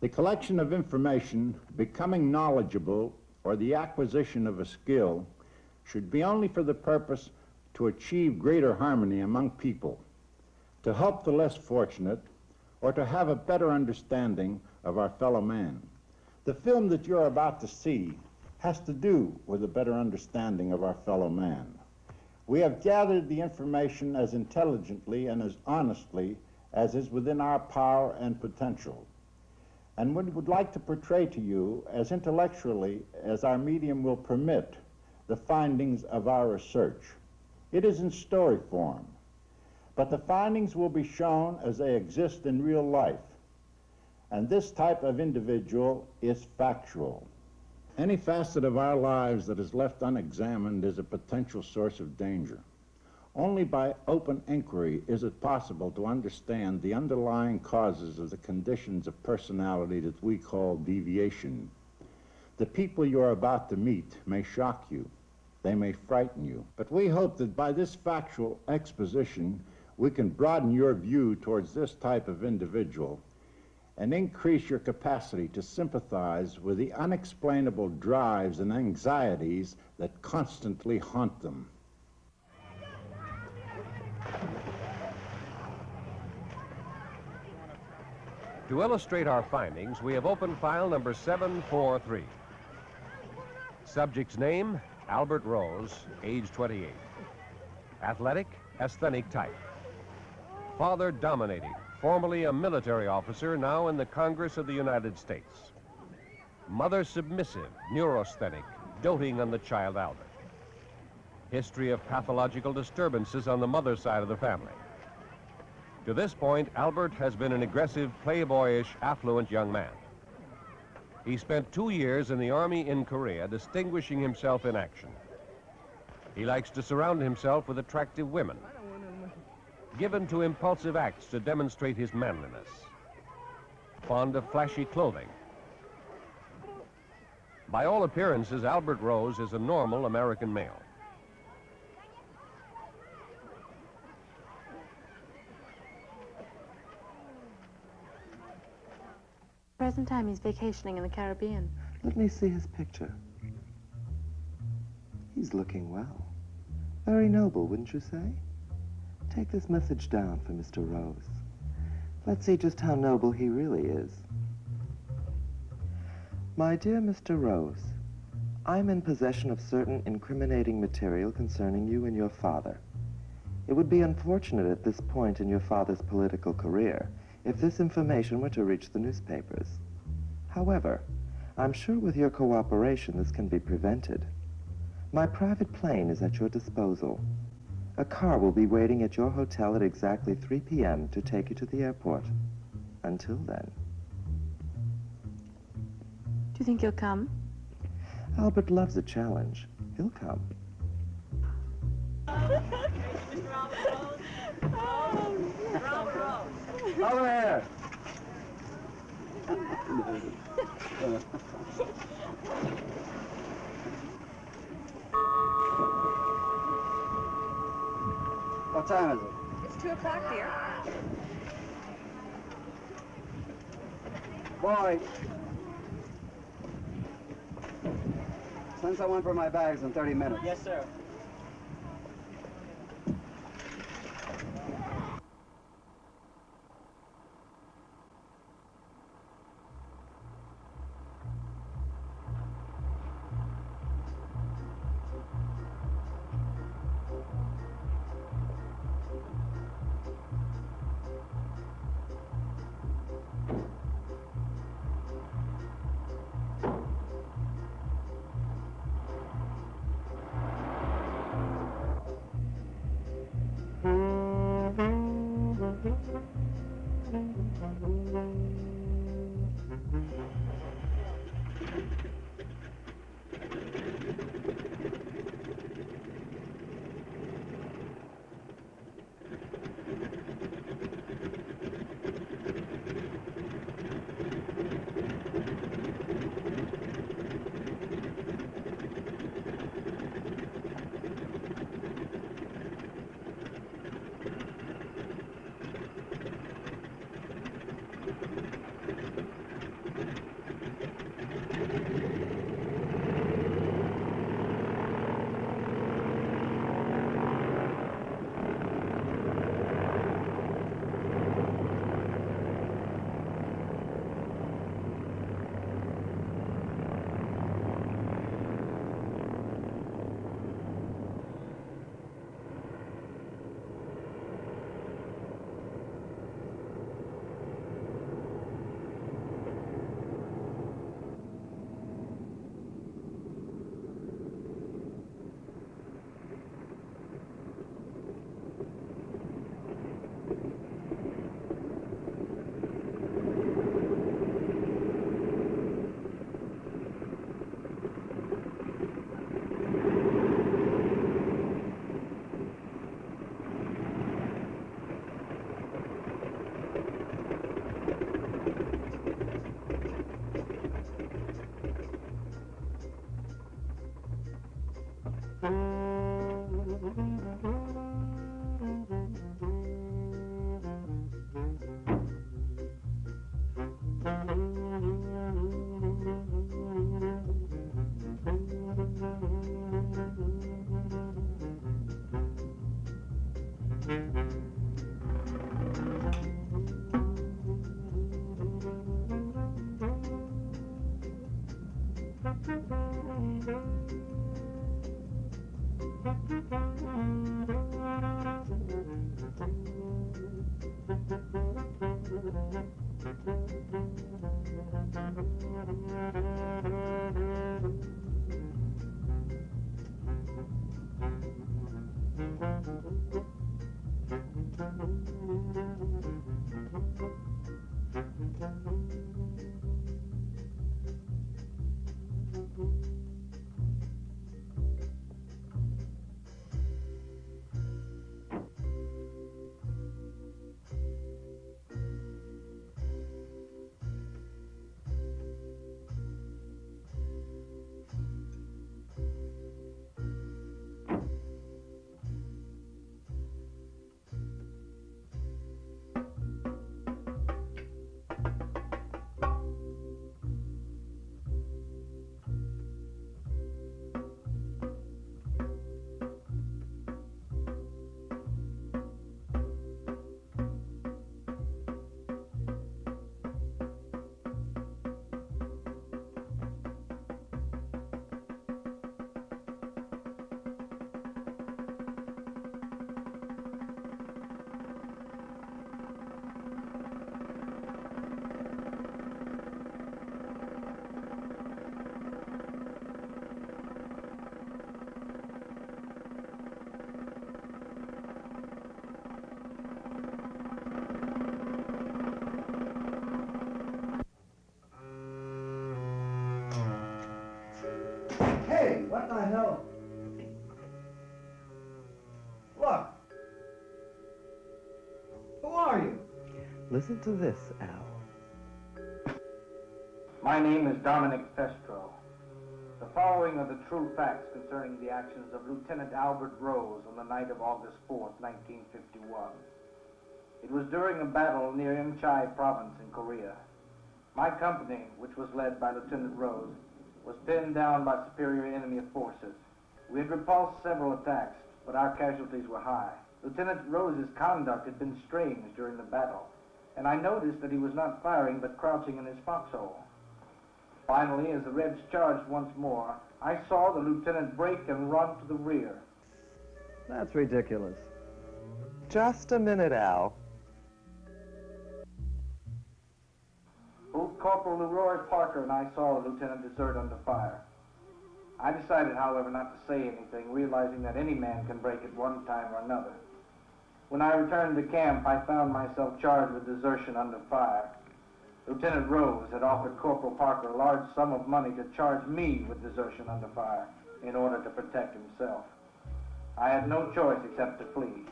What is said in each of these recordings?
The collection of information, becoming knowledgeable, or the acquisition of a skill should be only for the purpose to achieve greater harmony among people, to help the less fortunate, or to have a better understanding of our fellow man. The film that you're about to see has to do with a better understanding of our fellow man. We have gathered the information as intelligently and as honestly as is within our power and potential. And we would like to portray to you as intellectually as our medium will permit the findings of our research. It is in story form, but the findings will be shown as they exist in real life. And this type of individual is factual. Any facet of our lives that is left unexamined is a potential source of danger. Only by open inquiry is it possible to understand the underlying causes of the conditions of personality that we call deviation. The people you are about to meet may shock you. They may frighten you. But we hope that by this factual exposition, we can broaden your view towards this type of individual and increase your capacity to sympathize with the unexplainable drives and anxieties that constantly haunt them. To illustrate our findings, we have opened file number 743. Subject's name, Albert Rose, age 28. Athletic, asthenic type. Father dominating, formerly a military officer, now in the Congress of the United States. Mother submissive, neurasthenic, doting on the child Albert. History of pathological disturbances on the mother's side of the family. To this point, Albert has been an aggressive, playboyish, affluent young man. He spent 2 years in the Army in Korea, distinguishing himself in action. He likes to surround himself with attractive women, given to impulsive acts to demonstrate his manliness, fond of flashy clothing. By all appearances, Albert Rose is a normal American male. Present time he's vacationing in the Caribbean. Let me see his picture. He's looking well. Very noble, wouldn't you say? Take this message down for Mr. Rose. Let's see just how noble he really is. My dear Mr. Rose, I'm in possession of certain incriminating material concerning you and your father. It would be unfortunate at this point in your father's political career if this information were to reach the newspapers. However, I'm sure with your cooperation this can be prevented. My private plane is at your disposal. A car will be waiting at your hotel at exactly 3 p.m. to take you to the airport. Until then. Do you think he'll come? Albert loves a challenge. He'll come. Mr. Robert Rose. Oh, Robert Rose. Over here. What time is it? It's 2 o'clock, dear. Boy. Send someone for my bags in 30 minutes. Yes, sir. Hey, what the hell? Look. Who are you? Listen to this, Al. My name is Dominic Festro. The following are the true facts concerning the actions of Lieutenant Albert Rose on the night of August 4th, 1951. It was during a battle near Imchai province in Korea. My company, which was led by Lieutenant Rose, was pinned down by superior enemy forces. We had repulsed several attacks, but our casualties were high. Lieutenant Rose's conduct had been strange during the battle, and I noticed that he was not firing but crouching in his foxhole. Finally, as the Reds charged once more, I saw the lieutenant break and run to the rear. That's ridiculous. Just a minute, Al. Both Corporal Leroy Parker and I saw the lieutenant desert under fire. I decided, however, not to say anything, realizing that any man can break at one time or another. When I returned to camp, I found myself charged with desertion under fire. Lieutenant Rose had offered Corporal Parker a large sum of money to charge me with desertion under fire in order to protect himself. I had no choice except to flee.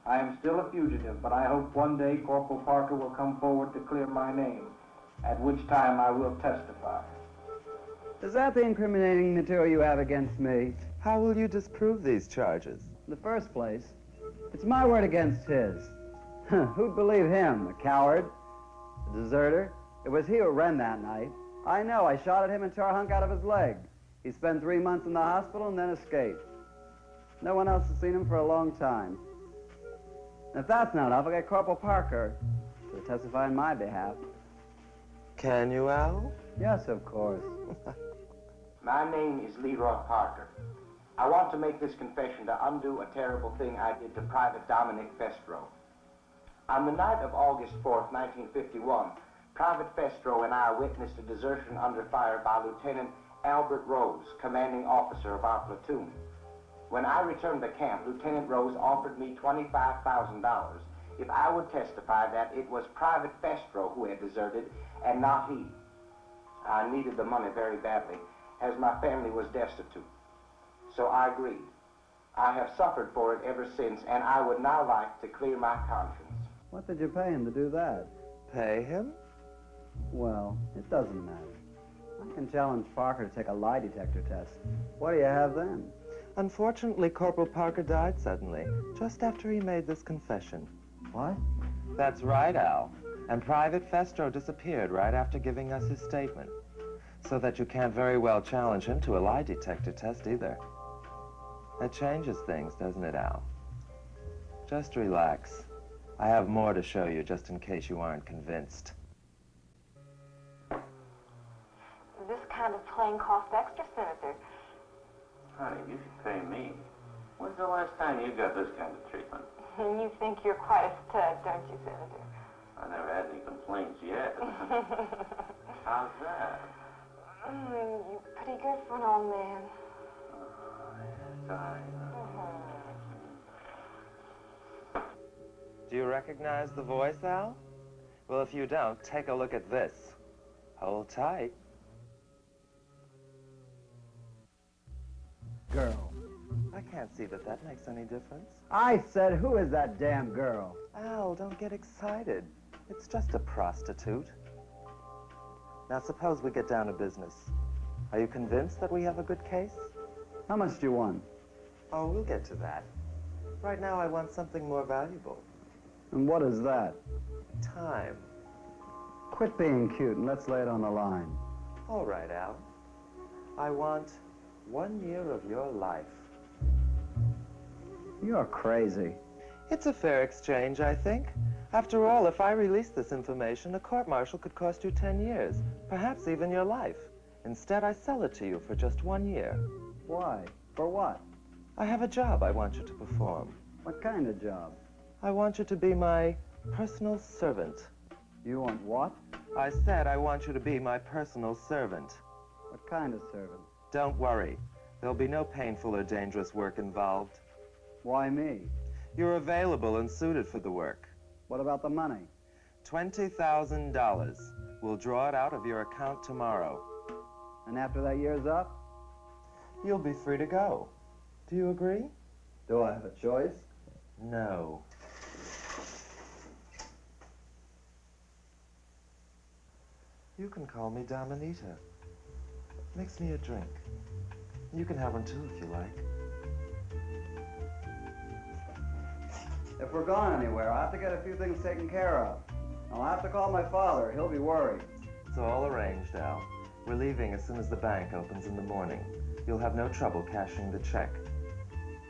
I am still a fugitive, but I hope one day Corporal Parker will come forward to clear my name, at which time I will testify. Is that the incriminating material you have against me? How will you disprove these charges? In the first place, it's my word against his. Who'd believe him? A coward? A deserter? It was he who ran that night. I know, I shot at him and tore a hunk out of his leg. He spent 3 months in the hospital and then escaped. No one else has seen him for a long time. And if that's not enough, I'll get Corporal Parker to testify on my behalf. Can you, Al? Yes, of course. My name is Leroy Parker. I want to make this confession to undo a terrible thing I did to Private Dominic Festro. On the night of August 4th, 1951, Private Festro and I witnessed a desertion under fire by Lieutenant Albert Rose, commanding officer of our platoon. When I returned to camp, Lieutenant Rose offered me $25,000 if I would testify that it was Private Festro who had deserted and not he. I needed the money very badly, as my family was destitute. So I agreed. I have suffered for it ever since, and I would now like to clear my conscience. What did you pay him to do that? Pay him? Well, it doesn't matter. I can challenge Parker to take a lie detector test. What do you have then? Unfortunately, Corporal Parker died suddenly, just after he made this confession. What? That's right, Al. And Private Festro disappeared right after giving us his statement. So that you can't very well challenge him to a lie detector test either. That changes things, doesn't it, Al? Just relax. I have more to show you just in case you aren't convinced. This kind of playing costs extra, Senator. Honey, you can pay me. When's the last time you got this kind of treatment? You think you're quite a stud, don't you, Senator? I never had any complaints yet. How's that? You're pretty good for an old man. Do you recognize the voice, Al? Well, if you don't, take a look at this. Hold tight. Girl. I can't see that that makes any difference. I said, who is that damn girl? Al, don't get excited. It's just a prostitute. Now, suppose we get down to business. Are you convinced that we have a good case? How much do you want? Oh, we'll get to that. Right now, I want something more valuable. And what is that? Time. Quit being cute and let's lay it on the line. All right, Al. I want 1 year of your life. You're crazy. It's a fair exchange, I think. After all, if I release this information, a court-martial could cost you 10 years, perhaps even your life. Instead, I sell it to you for just 1 year. Why? For what? I have a job I want you to perform. What kind of job? I want you to be my personal servant. You want what? I said I want you to be my personal servant. What kind of servant? Don't worry. There'll be no painful or dangerous work involved. Why me? You're available and suited for the work. What about the money? $20,000. We'll draw it out of your account tomorrow. And after that year's up? You'll be free to go. Do you agree? Do I have a choice? No. You can call me Dominita. Mix me a drink. You can have one too if you like. If we're going anywhere, I'll have to get a few things taken care of. I'll have to call my father. He'll be worried. It's all arranged, Al. We're leaving as soon as the bank opens in the morning. You'll have no trouble cashing the check.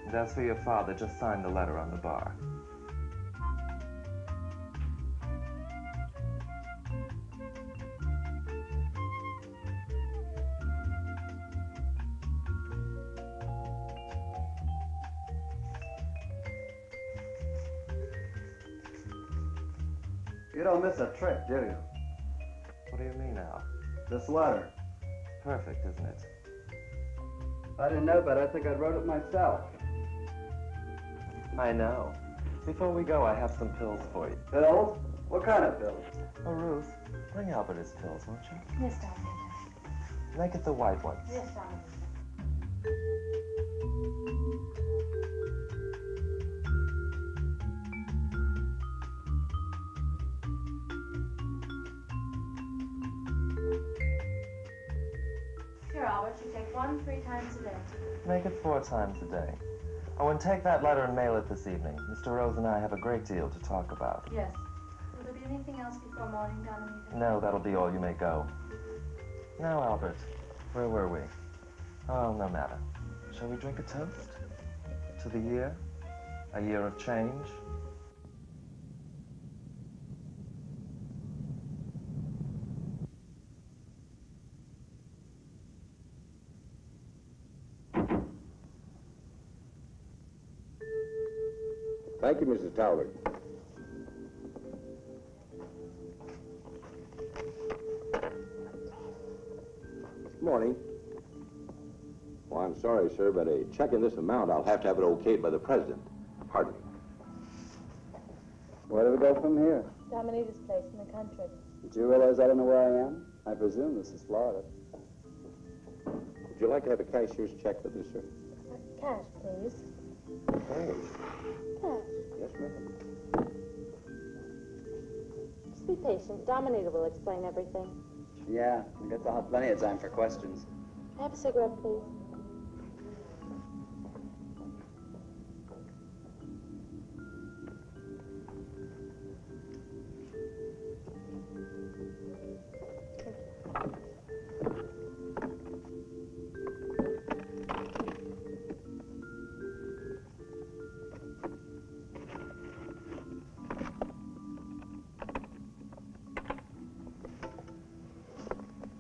And as for your father, just sign the letter on the bar. You don't miss a trick, do you? What do you mean, Al? This letter. Perfect, isn't it? I didn't know, but I think I wrote it myself. I know. Before we go, I have some pills for you. Pills? What kind of pills? Oh, Ruth, bring Albert his pills, won't you? Yes, darling. Make it the white ones. Yes, darling. Here, Albert, you take one 3 times a day. Make it 4 times a day. Oh, and take that letter and mail it this evening. Mr. Rose and I have a great deal to talk about. Yes. Will there be anything else before morning, Dominita? No, that'll be all. You may go. Now, Albert, where were we? Oh, no matter. Shall we drink a toast? To the year? A year of change? Thank you, Mrs. Talbot. Good morning. Well, I'm sorry, sir, but a check in this amount, I'll have to have it okayed by the president. Pardon me. Where do we go from here? Dominita's place in the country. Did you realize I don't know where I am? I presume this is Florida. Would you like to have a cashier's check with me, sir? Cash, please. Cash. Cash. Yes, ma'am. Just be patient. Dominita will explain everything. Yeah, I guess I'll have plenty of time for questions. Have a cigarette, please.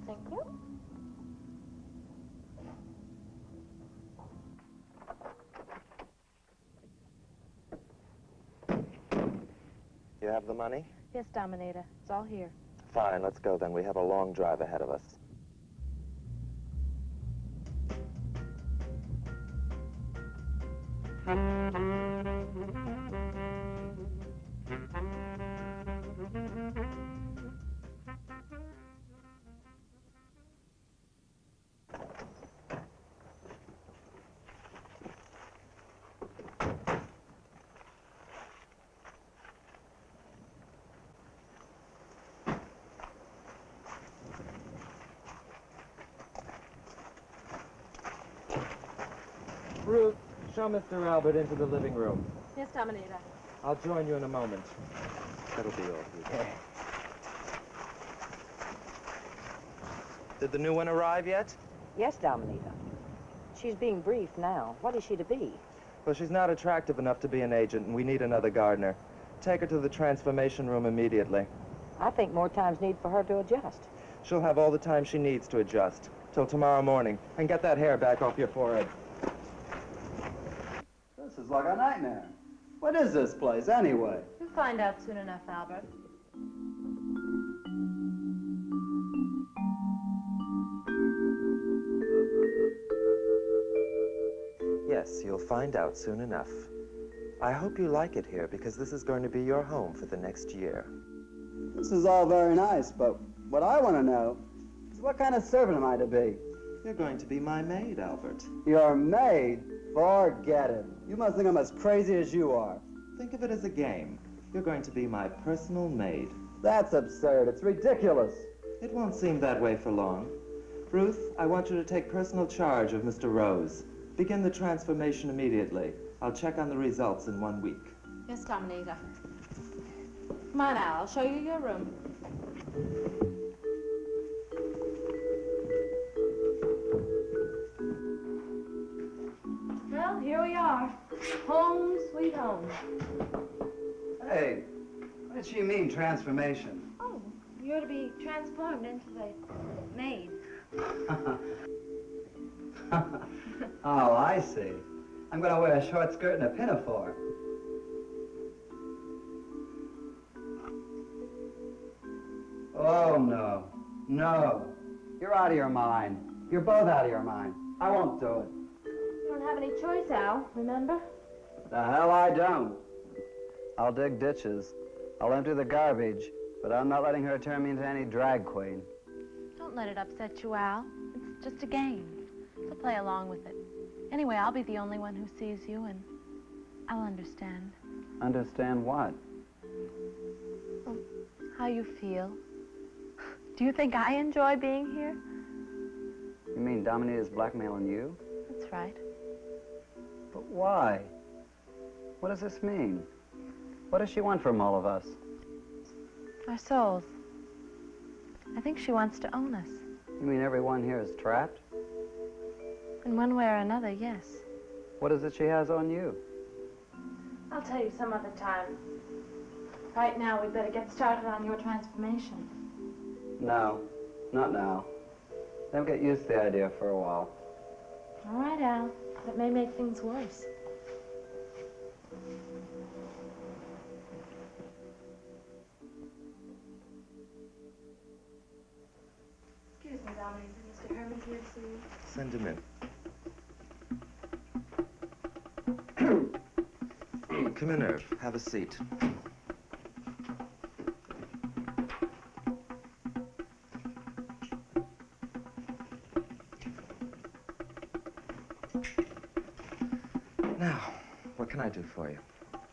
Thank you. You have the money? Yes, Dominator. It's all here. Fine, let's go then. We have a long drive ahead of us. Ruth, show Mr. Albert into the living room. Yes, Dominator. I'll join you in a moment. That'll be all. Did the new one arrive yet? Yes, Dominator. She's being briefed now. What is she to be? Well, she's not attractive enough to be an agent, and we need another gardener. Take her to the transformation room immediately. I think more time's need for her to adjust. She'll have all the time she needs to adjust. Till tomorrow morning. And get that hair back off your forehead. This is like a nightmare. What is this place, anyway? You'll find out soon enough, Albert. Yes, you'll find out soon enough. I hope you like it here, because this is going to be your home for the next year. This is all very nice, but what I want to know is what kind of servant am I to be? You're going to be my maid, Albert. Your maid? Forget it. You must think I'm as crazy as you are. Think of it as a game. You're going to be my personal maid. That's absurd. It's ridiculous. It won't seem that way for long. Ruth, I want you to take personal charge of Mr. Rose. Begin the transformation immediately. I'll check on the results in 1 week. Yes, Dominator. Come on, Al. I'll show you your room. Well, here we are. Home, sweet home. Hey, what did she mean, transformation? Oh, you're to be transformed into the maid. Oh, I see. I'm going to wear a short skirt and a pinafore. Oh, no. No. You're out of your mind. You're both out of your mind. I won't do it. You don't have any choice, Al, remember? The hell I don't. I'll dig ditches. I'll empty the garbage, but I'm not letting her turn me into any drag queen. Don't let it upset you, Al. It's just a game. So play along with it. Anyway, I'll be the only one who sees you, and I'll understand. Understand what? Well, how you feel. Do you think I enjoy being here? You mean Dominator's blackmailing you? That's right. But why? What does this mean? What does she want from all of us? Our souls. I think she wants to own us. You mean everyone here is trapped? In one way or another, yes. What is it she has on you? I'll tell you some other time. Right now, we'd better get started on your transformation. No, not now. They'll get used to the idea for a while. All right, Al. That may make things worse. Excuse me, Dominic. Mr. Herman's here to see you. Send him in. Come in, Irv. Have a seat. Now, what can I do for you?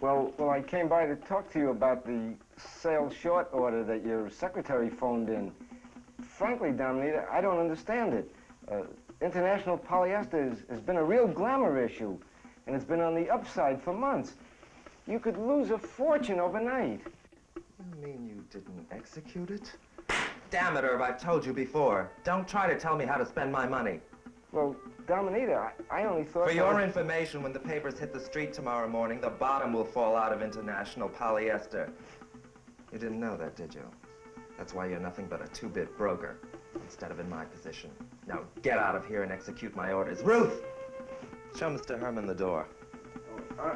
Well, I came by to talk to you about the sale short order that your secretary phoned in. Frankly, Dominator, I don't understand it. International polyester has been a real glamour issue, and it's been on the upside for months. You could lose a fortune overnight. You mean you didn't execute it? Damn it, Irv, I've told you before. Don't try to tell me how to spend my money. Well, Dominator, I only thought... For your information, when the papers hit the street tomorrow morning, the bottom will fall out of international polyester. You didn't know that, did you? That's why you're nothing but a two-bit broker, instead of in my position. Now get out of here and execute my orders. Ruth! Show Mr. Herman the door.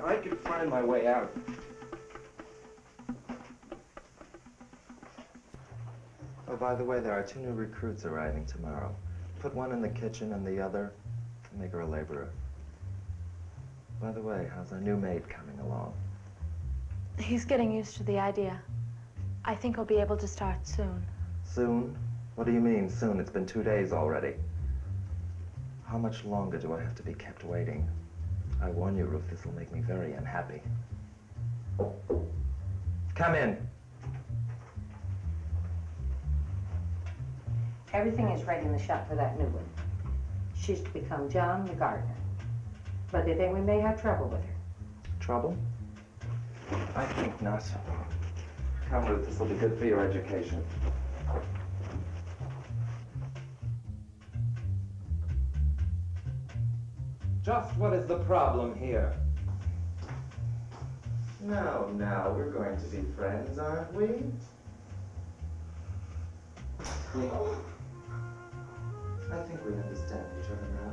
I could find my way out. Oh, by the way, there are 2 new recruits arriving tomorrow. Put one in the kitchen and the other, make her a laborer. By the way, how's our new maid coming along? He's getting used to the idea. I think he'll be able to start soon. Soon? What do you mean, soon? It's been 2 days already. How much longer do I have to be kept waiting? I warn you, Ruth, this will make me very unhappy. Come in. Everything is ready in the shop for that new one. She's to become John the gardener. But they think we may have trouble with her. Trouble? I think not. Come, Ruth, this will be good for your education. Just what is the problem here? Now, we're going to be friends, aren't we? I think we understand each other now.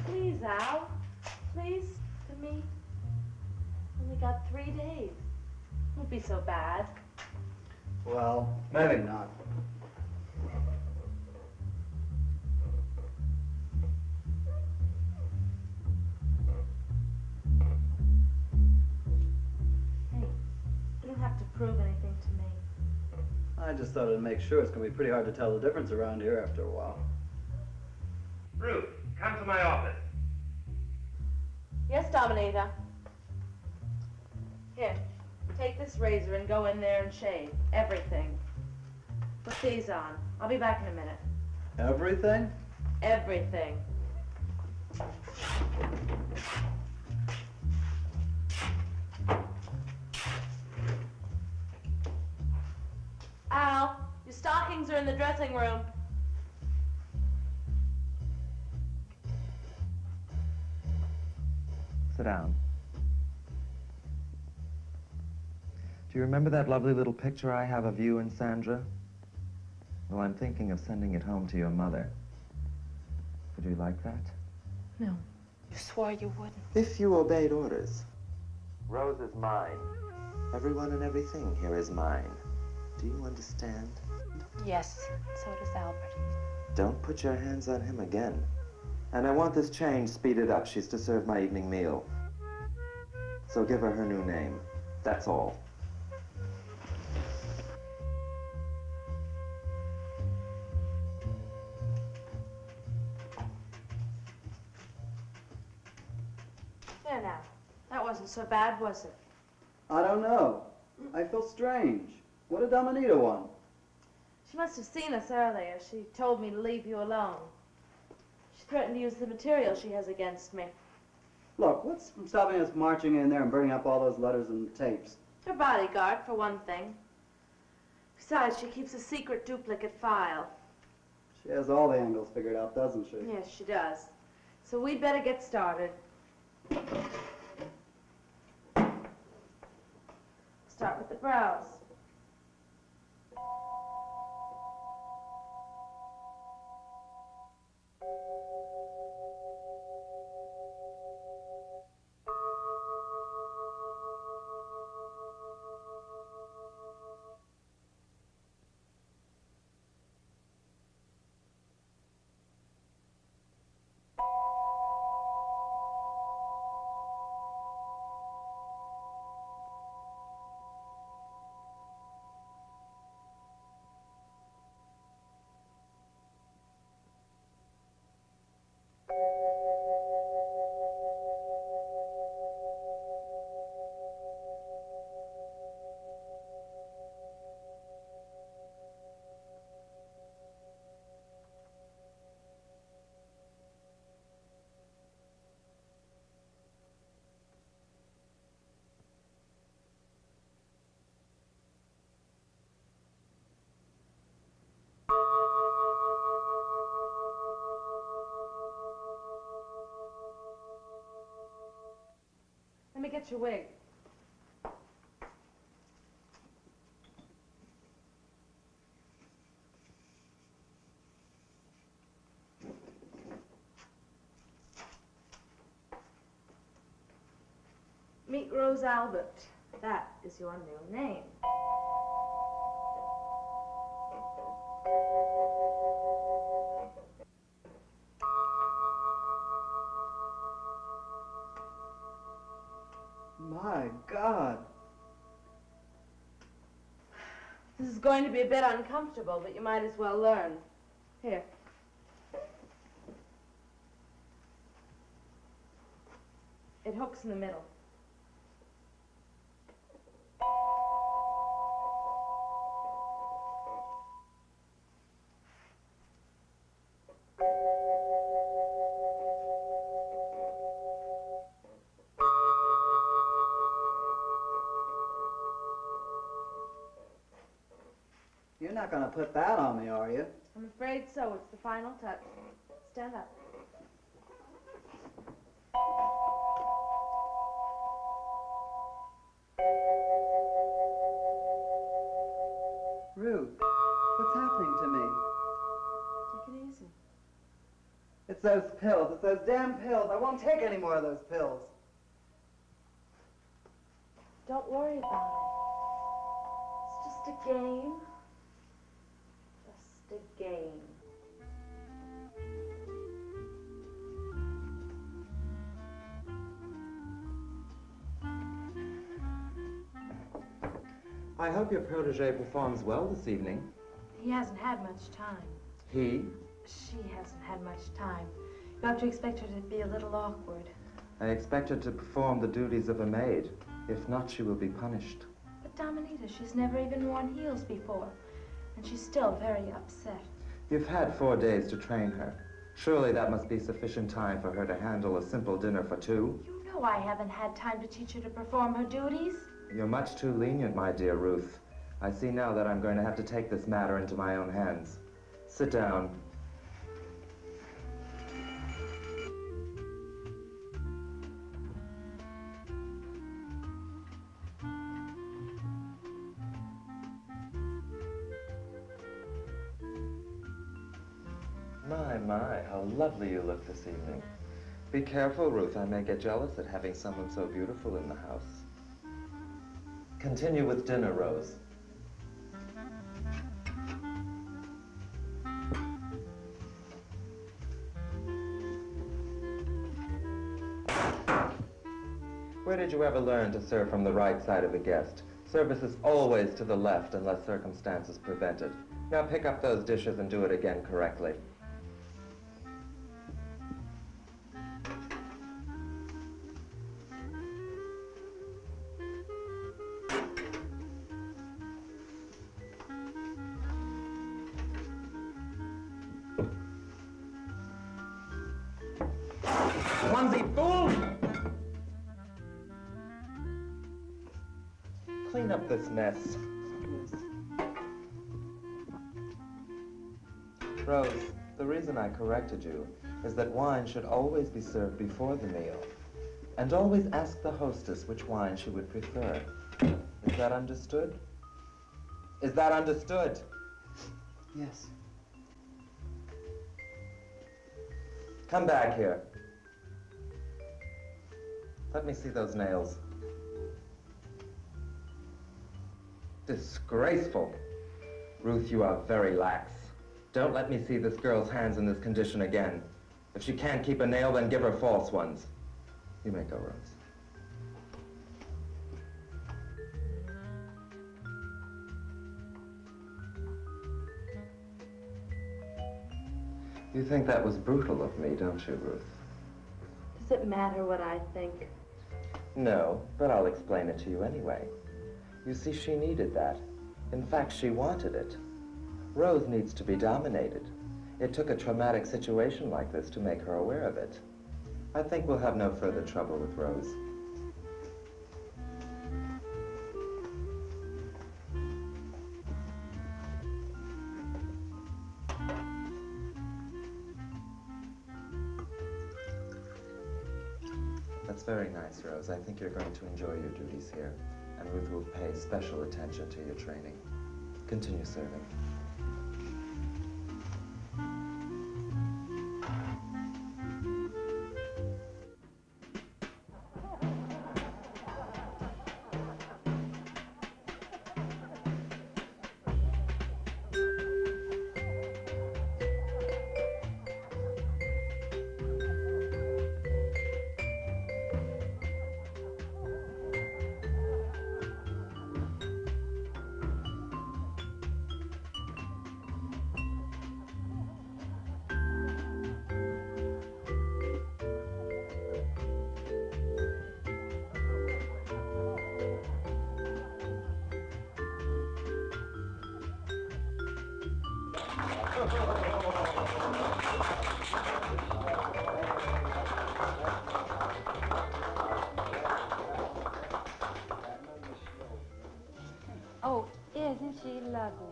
Please, Al. Please, to me. Only got 3 days. Won't be so bad. Well, maybe not. Hey, you don't have to prove anything to me. I just thought I'd make sure. It's going to be pretty hard to tell the difference around here after a while. Ruth, come to my office. Yes, Dominator. Here, take this razor and go in there and shave. Everything. Put these on. I'll be back in a minute. Everything? Everything. Al, your stockings are in the dressing room. Sit down. Do you remember that lovely little picture I have of you and Sandra? Well, I'm thinking of sending it home to your mother. Would you like that? No. You swore you wouldn't. If you obeyed orders. Rose is mine. Everyone and everything here is mine. Do you understand? Yes, so does Albert. Don't put your hands on him again. And I want this change speeded up. She's to serve my evening meal. So give her new name. That's all. There now. That wasn't so bad, was it? I don't know. I feel strange. What did Dominita want? She must have seen us earlier. She told me to leave you alone. She threatened to use the material she has against me. Look, what's stopping us marching in there and burning up all those letters and tapes? Her bodyguard, for one thing. Besides, she keeps a secret duplicate file. She has all the angles figured out, doesn't she? Yes, she does. So we'd better get started. Start with the brows. Let me get your wig. Meet Rose Albert. That is your new name. My God. This is going to be a bit uncomfortable, but you might as well learn. Here. It hooks in the middle. You're not going to put that on me, are you? I'm afraid so. It's the final touch. Stand up. Ruth, what's happening to me? Take it easy. It's those pills. It's those damn pills. I won't take any more of those pills. Don't worry about it. It's just a game. Just a game. I hope your protege performs well this evening. He hasn't had much time. He? She hasn't had much time. You have to expect her to be a little awkward. I expect her to perform the duties of a maid. If not, she will be punished. But Dominita, she's never even worn heels before. And she's still very upset. You've had 4 days to train her. Surely that must be sufficient time for her to handle a simple dinner for two. You know I haven't had time to teach her to perform her duties. You're much too lenient, my dear Ruth. I see now that I'm going to have to take this matter into my own hands. Sit down. My, how lovely you look this evening. Be careful, Ruth. I may get jealous at having someone so beautiful in the house. Continue with dinner, Rose. Where did you ever learn to serve from the right side of a guest? Service is always to the left unless circumstances prevent it. Now pick up those dishes and do it again correctly. clumsy fool! Clean up this mess. Rose, the reason I corrected you is that wine should always be served before the meal. And always ask the hostess which wine she would prefer. Is that understood? Is that understood? Yes. Come back here. Let me see those nails. Disgraceful. Ruth, you are very lax. Don't let me see this girl's hands in this condition again. If she can't keep a nail, then give her false ones. You may go, Rose. You think that was brutal of me, don't you, Ruth? Does it matter what I think? No, but I'll explain it to you anyway. You see, she needed that. In fact, she wanted it. Rose needs to be dominated. It took a traumatic situation like this to make her aware of it. I think we'll have no further trouble with Rose. That's very nice, Rose. I think you're going to enjoy your duties here, and Ruth will pay special attention to your training. Continue serving. Oh, isn't she lovely?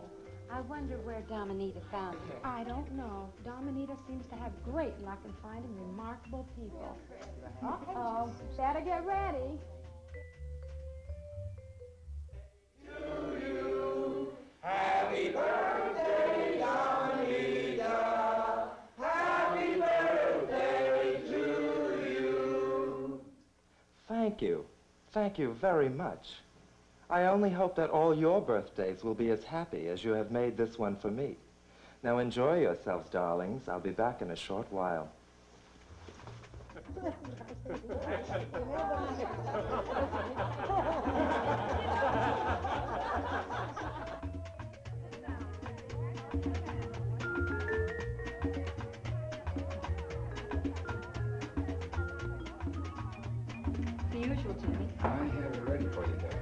I wonder where Dominita found her. I don't know. Dominita seems to have great luck in finding remarkable people. Uh-oh, better get ready. Happy birthday, Dominita. Happy birthday to you. Thank you. Thank you very much. I only hope that all your birthdays will be as happy as you have made this one for me. Now enjoy yourselves, darlings. I'll be back in a short while. The usual, Jimmy. I have it ready for you, Debbie.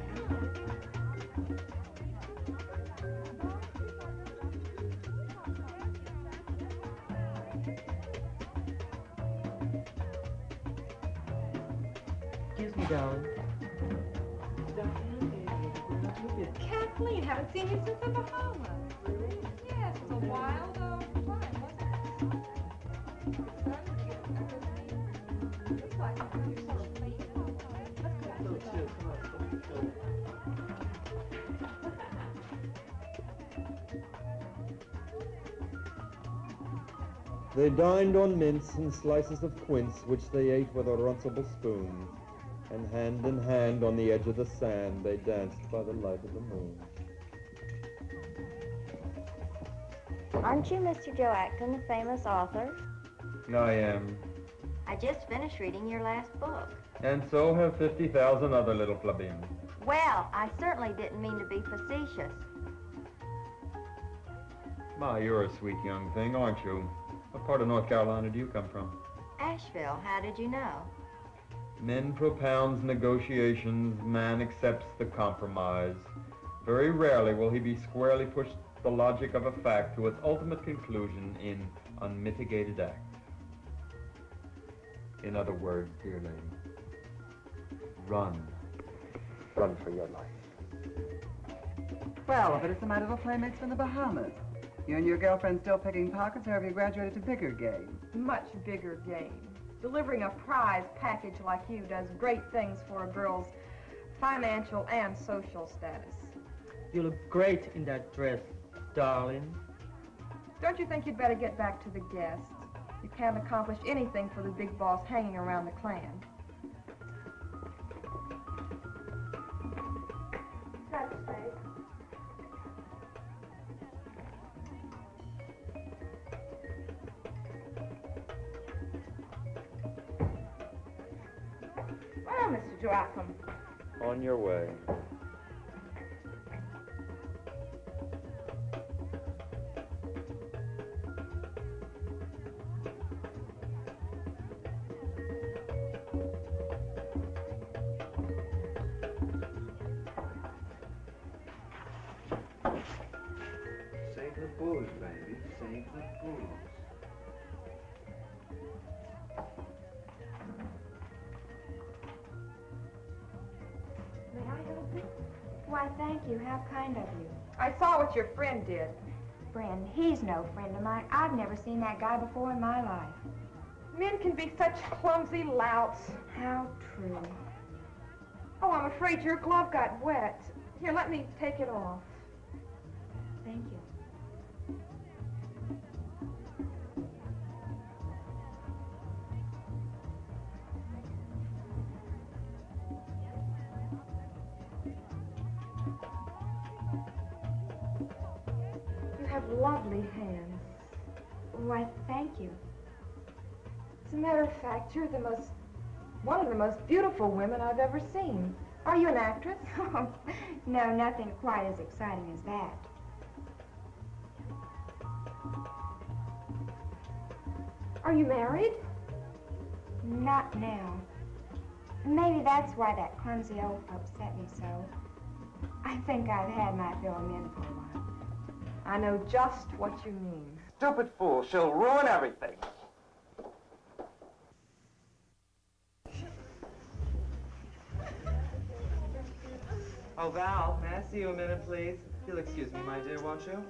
Excuse me, darling. Kathleen, haven't seen you since the Bahamas. Really? Yes, it's a wild ride, wasn't it? Looks like you're so late. They dined on mince and slices of quince, which they ate with a runcible spoon. And hand in hand on the edge of the sand, they danced by the light of the moon. Aren't you Mr. Joe Acton, the famous author? I am. I just finished reading your last book. And so have 50,000 other little plebeians. Well, I certainly didn't mean to be facetious. Ma, you're a sweet young thing, aren't you? What part of North Carolina do you come from? Asheville, how did you know? Men propounds negotiations, man accepts the compromise. Very rarely will he be squarely pushed the logic of a fact to its ultimate conclusion in unmitigated act. In other words, dear lady, run. Run for your life. Well, but it's a matter of playmates from the Bahamas. You and your girlfriend still picking pockets, or have you graduated to bigger game? Much bigger game. Delivering a prize package like you does great things for a girl's financial and social status. You look great in that dress, darling. Don't you think you'd better get back to the guests? You can't accomplish anything for the big boss hanging around the clan. Well, Mr. Joachim. On your way. Save the booze, baby. Save the booze. May I help you? Why, thank you. How kind of you. I saw what your friend did. Friend? He's no friend of mine. I've never seen that guy before in my life. Men can be such clumsy louts. How true. Oh, I'm afraid your glove got wet. Here, let me take it off. Thank you. You have lovely hands. Why, thank you. As a matter of fact, you're one of the most beautiful women I've ever seen. Are you an actress? Oh, no, nothing quite as exciting as that. Are you married? Not now. Maybe that's why that clumsy oaf upset me so. I think I've had my fill of men for a while. I know just what you mean. Stupid fool. She'll ruin everything. Oh, Val, may I see you a minute, please? You'll excuse me, my dear, won't you?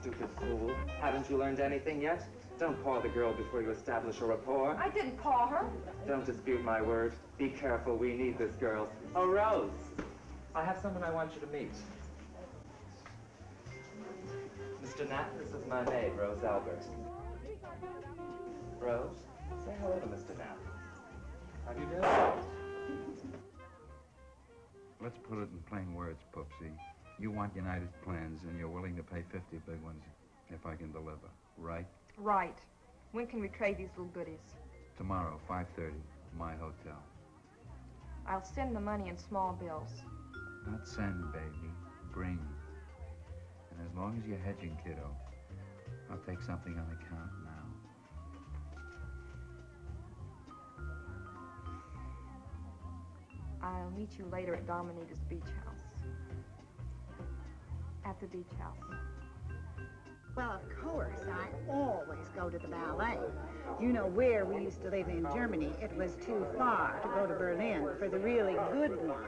Stupid fool. Haven't you learned anything yet? Don't paw the girl before you establish a rapport. I didn't paw her. Don't dispute my word. Be careful, we need this girl. Oh, Rose, I have someone I want you to meet. Mr. Knapp, this is my maid, Rose Albert. Rose, say hello to Mr. Knapp. How do you do? Let's put it in plain words, Pupsy. You want United plans, and you're willing to pay 50 big ones if I can deliver, right? Right. When can we trade these little goodies? Tomorrow, 5:30, my hotel. I'll send the money in small bills. Not send, baby. Bring. And as long as you're hedging, kiddo, I'll take something on account now. I'll meet you later at Dominita's beach house. At the beach house. Well, of course, I always go to the ballet. You know, where we used to live in Germany, it was too far to go to Berlin for the really good ones.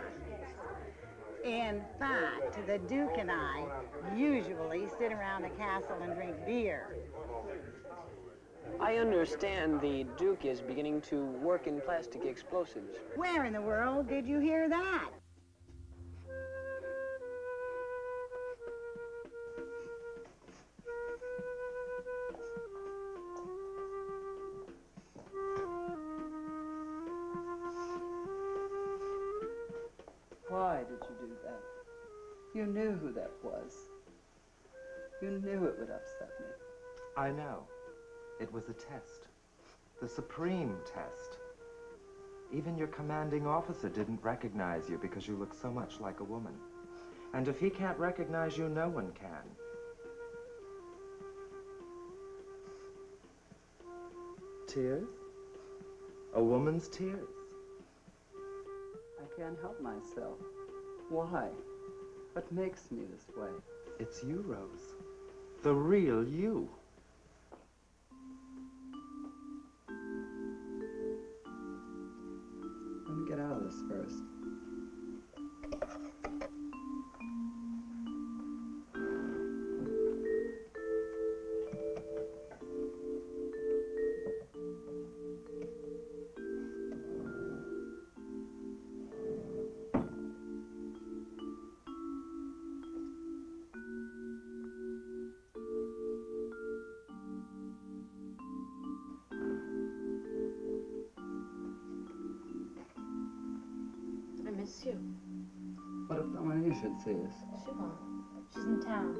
In fact, the Duke and I usually sit around the castle and drink beer. I understand the Duke is beginning to work in plastic explosives. Where in the world did you hear that? Why did you do that? You knew who that was. You knew it would upset me. I know. It was a test. The supreme test. Even your commanding officer didn't recognize you because you look so much like a woman. And if he can't recognize you, no one can. Tears? A woman's tears? I can't help myself. Why? What makes me this way? It's you, Rose. The real you. Let me get out of this first. I miss you. What if Dominique should see us? She won't. She's in town.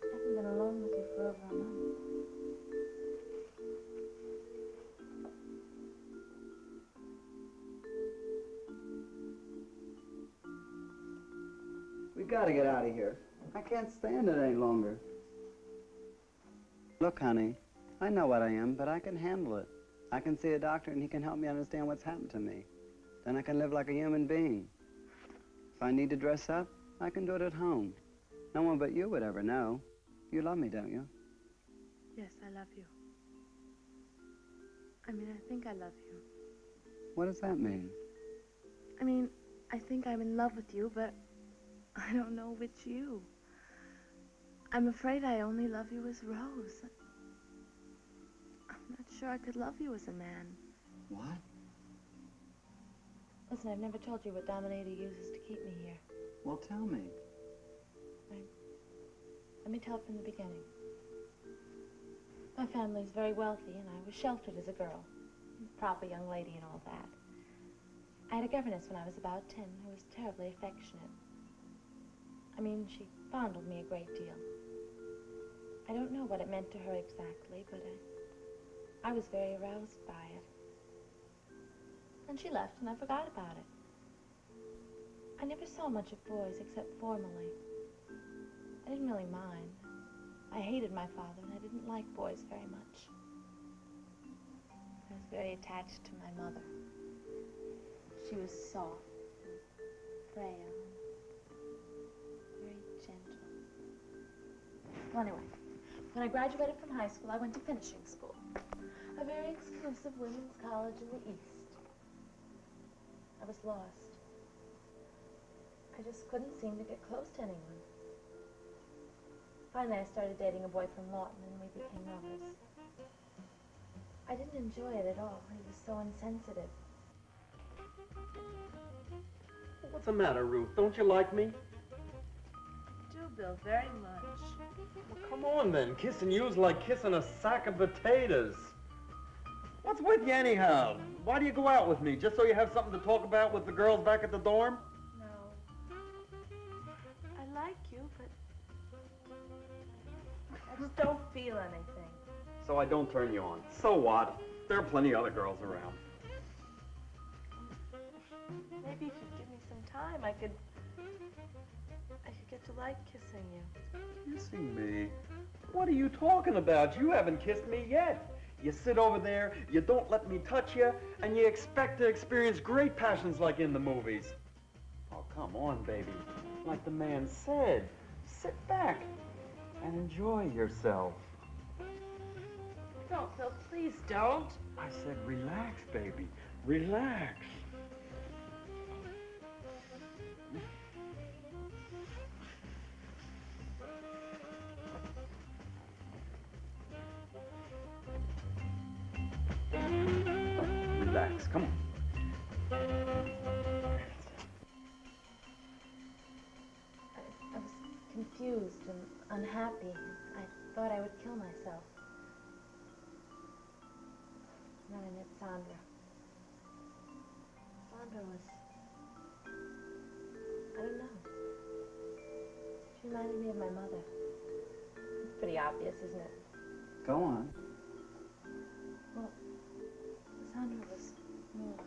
I haven't been alone with you for over a month. We gotta get out of here. I can't stand it any longer. Look, honey, I know what I am, but I can handle it. I can see a doctor and he can help me understand what's happened to me. Then I can live like a human being. If I need to dress up, I can do it at home. No one but you would ever know. You love me, don't you? Yes, I love you. I mean, I think I love you. What does that mean? I mean, I think I'm in love with you, but I don't know which you. I'm afraid I only love you as Rose. I'm not sure I could love you as a man. What? Listen, I've never told you what Dominator uses to keep me here. Well, tell me. Let me tell it from the beginning. My family's very wealthy, and I was sheltered as a girl. Proper young lady and all that. I had a governess when I was about 10 who was terribly affectionate. I mean, she fondled me a great deal. I don't know what it meant to her exactly, but I was very aroused by it. And she left, and I forgot about it. I never saw much of boys except formally. I didn't really mind. I hated my father, and I didn't like boys very much. I was very attached to my mother. She was soft and frail, very gentle. Well, anyway, when I graduated from high school, I went to finishing school. A very exclusive women's college in the East. I was lost. I just couldn't seem to get close to anyone. Finally, I started dating a boy from Lawton, and we became lovers. I didn't enjoy it at all. He was so insensitive. What's the matter, Ruth? Don't you like me? I do, Bill, very much. Well, come on, then. Kissing you's like kissing a sack of potatoes. What's with you anyhow? Why do you go out with me? Just so you have something to talk about with the girls back at the dorm? No. I like you, but I just don't feel anything. So I don't turn you on. So what? There are plenty of other girls around. Maybe if you'd give me some time, I could get to like kissing you. Kissing me? What are you talking about? You haven't kissed me yet. You sit over there, you don't let me touch you, and you expect to experience great passions like in the movies. Oh, come on, baby. Like the man said, sit back and enjoy yourself. Don't, Bill, please don't. I said relax, baby. Relax. Relax, come on. I was confused and unhappy. I thought I would kill myself. And then I met Sandra. Sandra was... I don't know. She reminded me of my mother. It's pretty obvious, isn't it? Go on. Well, Sandra was more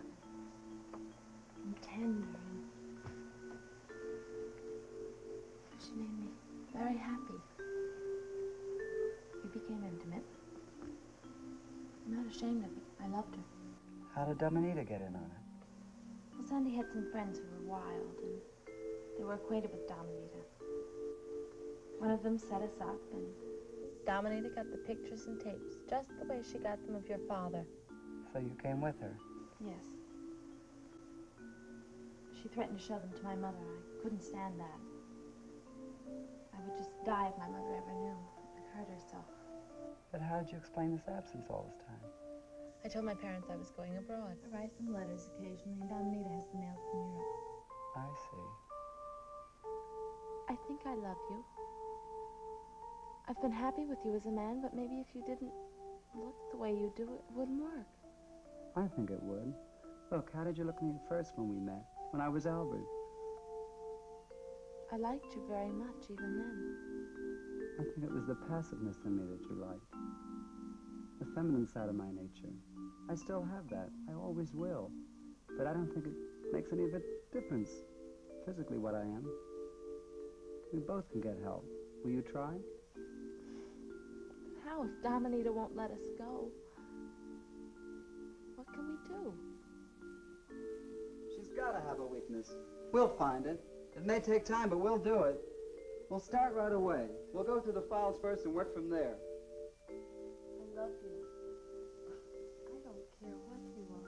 and tender, and she made me very happy. We became intimate. I'm not ashamed of it. I loved her. How did Dominita get in on it? Well, Sandy had some friends who were wild, and they were acquainted with Dominita. One of them set us up, and Dominator got the pictures and tapes, just the way she got them of your father. So you came with her? Yes. She threatened to show them to my mother. I couldn't stand that. I would just die if my mother ever knew. It hurt her so. But how did you explain this absence all this time? I told my parents I was going abroad. I write them letters occasionally, and Dominita has them mailed from Europe. I see. I think I love you. I've been happy with you as a man, but maybe if you didn't look the way you do, it wouldn't work. I think it would. Look, how did you look at me at first when we met? When I was Albert? I liked you very much, even then. I think it was the passiveness in me that you liked. The feminine side of my nature. I still have that. I always will. But I don't think it makes any of a difference, physically, what I am. We both can get help. Will you try? How if Dominita won't let us go? What can we do? She's got to have a weakness. We'll find it. It may take time, but we'll do it. We'll start right away. We'll go through the files first and work from there. I love you. I don't care what you are.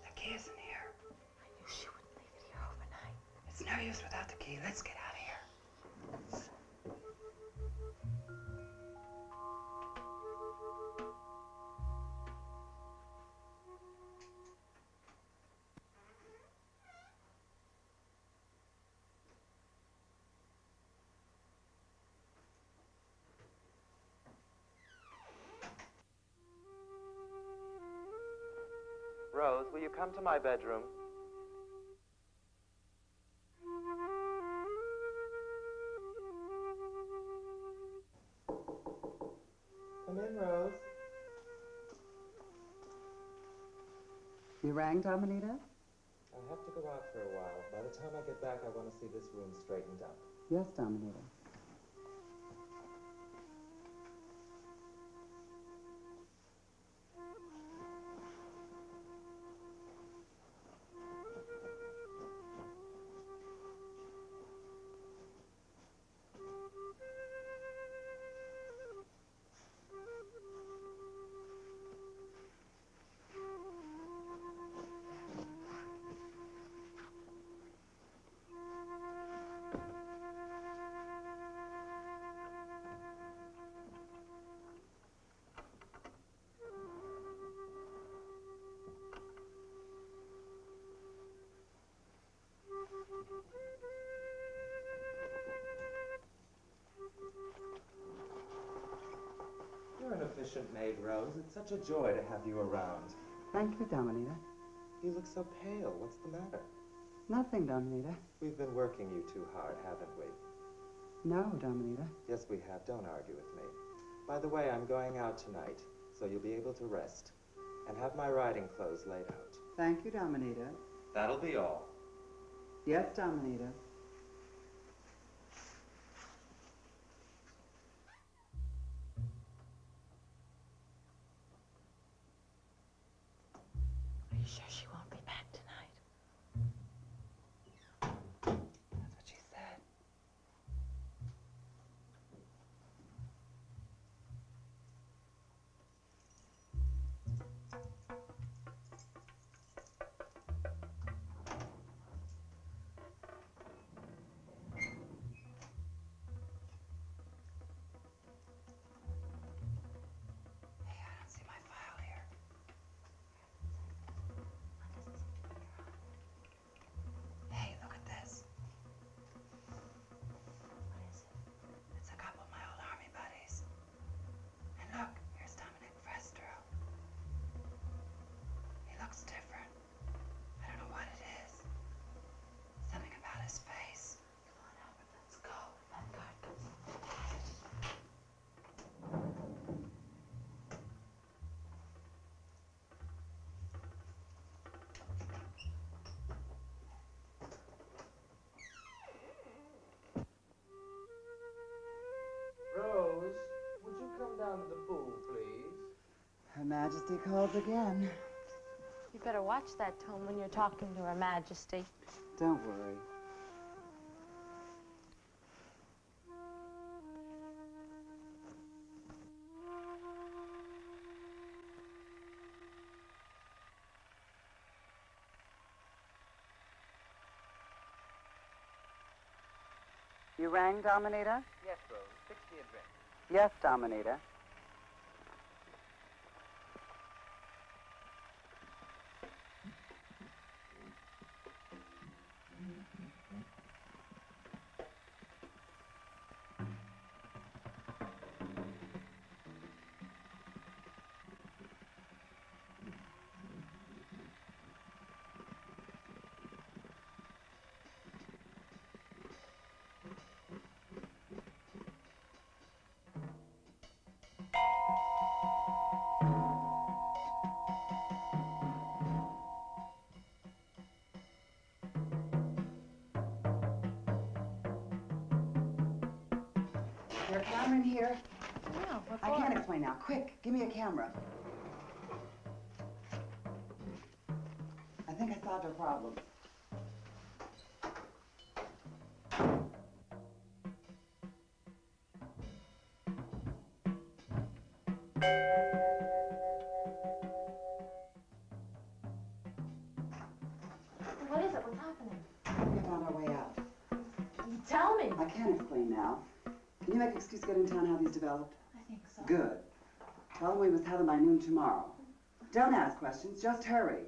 The key isn't here. I knew she wouldn't leave it here overnight. It's no use without the key. Let's get out of here. Rose, will you come to my bedroom? Come in, Rose. You rang, Dominita? I have to go out for a while. By the time I get back, I want to see this room straightened up. Yes, Dominita. You're an efficient maid, Rose. It's such a joy to have you around. Thank you, Dominita. You look so pale. What's the matter? Nothing, Dominita. We've been working you too hard, haven't we? No, Dominita. Yes, we have. Don't argue with me. By the way, I'm going out tonight, so you'll be able to rest. And have my riding clothes laid out. Thank you, Dominita. That'll be all. Yes, Dominita. Are you sure she won't be back tonight? That's what she said. Hey, I don't see my file here. Majesty calls again. You better watch that tone when you're talking to Her Majesty. Don't worry. You rang, Dominator? Yes, Rose. Fix me a drink. Yes, Dominator. Is there a camera in here? No, what I can't explain now. Quick, give me a camera. I think I solved her problem. What is it? What's happening? We found our way out. Tell me. I can't explain now. Can you make an excuse to get in town how these developed? I think so. Good. Tell them we must have them by noon tomorrow. Don't ask questions, just hurry.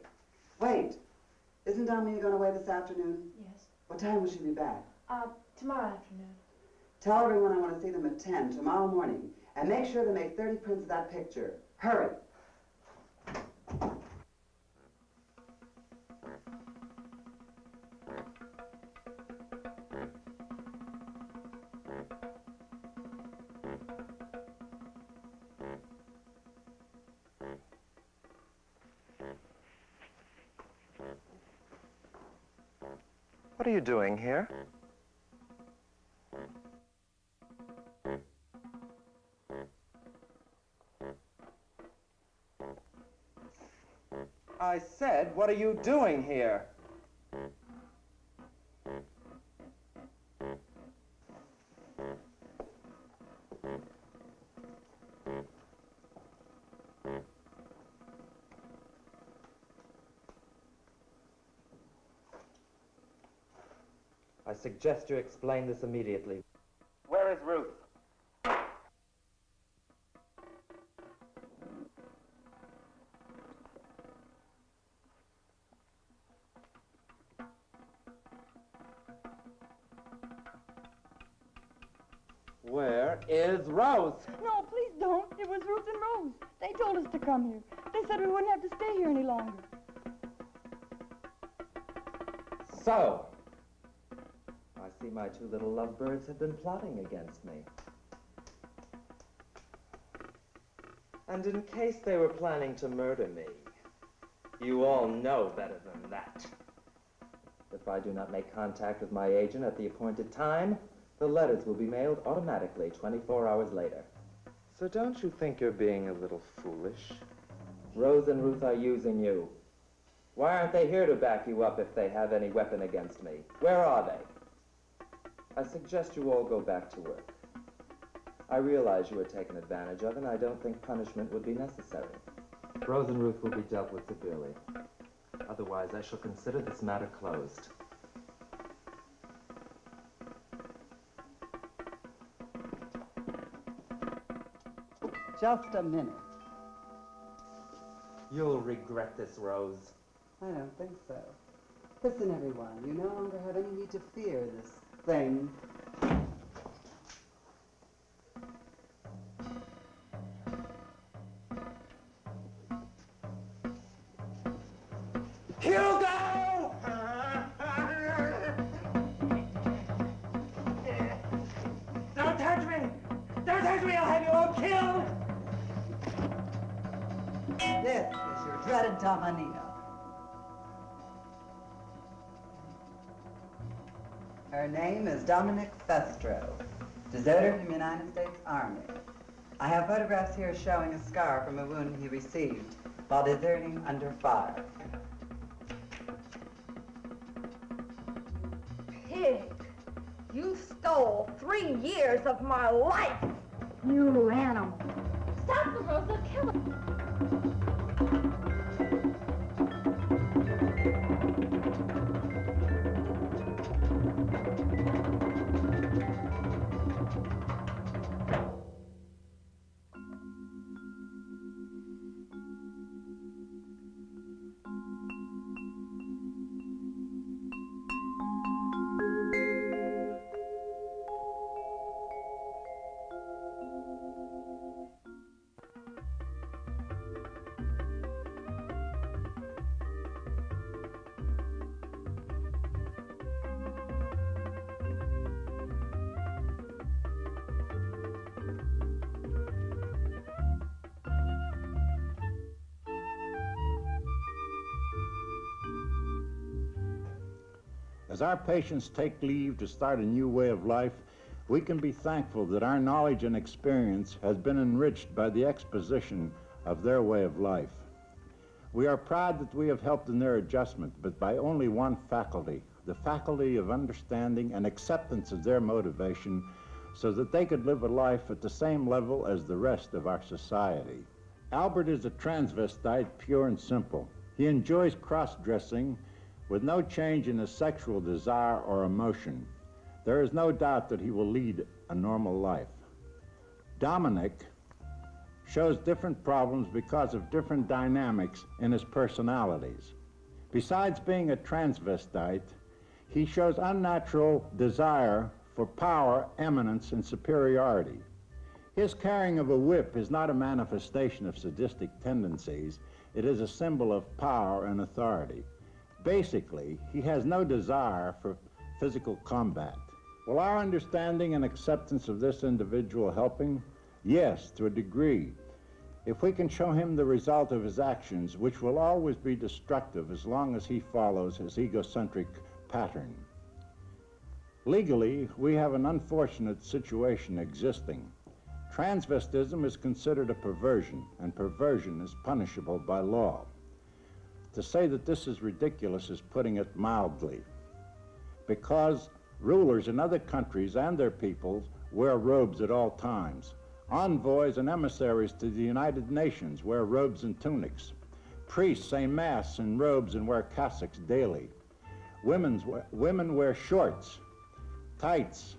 Wait. Isn't Dominique going away this afternoon? Yes. What time will she be back? Tomorrow afternoon. Tell everyone I want to see them at 10 tomorrow morning. And make sure they make 30 prints of that picture. Hurry. What are you doing here? I said, what are you doing here? I suggest you explain this immediately. Where is Ruth? Where is Rose? No, please don't. It was Ruth and Rose. They told us to come here. They said we wouldn't have to stay here any longer. So, I see my two little lovebirds have been plotting against me. And in case they were planning to murder me, you all know better than that. If I do not make contact with my agent at the appointed time, the letters will be mailed automatically 24 hours later. So don't you think you're being a little foolish? Rose and Ruth are using you. Why aren't they here to back you up if they have any weapon against me? Where are they? I suggest you all go back to work. I realize you were taken advantage of, and I don't think punishment would be necessary. Rose and Ruth will be dealt with severely. Otherwise, I shall consider this matter closed. Just a minute. You'll regret this, Rose. I don't think so. Listen, everyone, you no longer have any need to fear this thing. Hugo! Don't touch me! Don't touch me! I'll have you all killed! This is your dreaded Dominita. Her name is Dominic Festro, deserter from the United States Army. I have photographs here showing a scar from a wound he received while deserting under fire. Pig, you stole 3 years of my life. You animal. Stop the girls, they'll kill him. As our patients take leave to start a new way of life, we can be thankful that our knowledge and experience has been enriched by the exposition of their way of life. We are proud that we have helped in their adjustment, but by only one faculty, the faculty of understanding and acceptance of their motivation, so that they could live a life at the same level as the rest of our society. Albert is a transvestite, pure and simple. He enjoys cross-dressing with no change in his sexual desire or emotion. There is no doubt that he will lead a normal life. Dominic shows different problems because of different dynamics in his personalities. Besides being a transvestite, he shows unnatural desire for power, eminence, and superiority. His carrying of a whip is not a manifestation of sadistic tendencies. It is a symbol of power and authority. Basically, he has no desire for physical combat. Will our understanding and acceptance of this individual help him? Yes, to a degree. If we can show him the result of his actions, which will always be destructive as long as he follows his egocentric pattern. Legally, we have an unfortunate situation existing. Transvestism is considered a perversion, and perversion is punishable by law. To say that this is ridiculous is putting it mildly, because rulers in other countries and their peoples wear robes at all times. Envoys and emissaries to the United Nations wear robes and tunics. Priests say Mass in robes and wear cassocks daily. Women wear shorts, tights,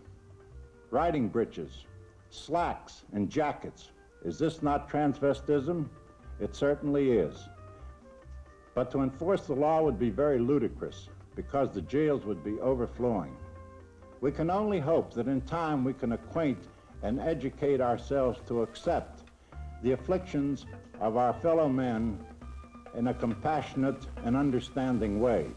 riding breeches, slacks, and jackets. Is this not transvestism? It certainly is. But to enforce the law would be very ludicrous, because the jails would be overflowing. We can only hope that in time we can acquaint and educate ourselves to accept the afflictions of our fellow men in a compassionate and understanding way.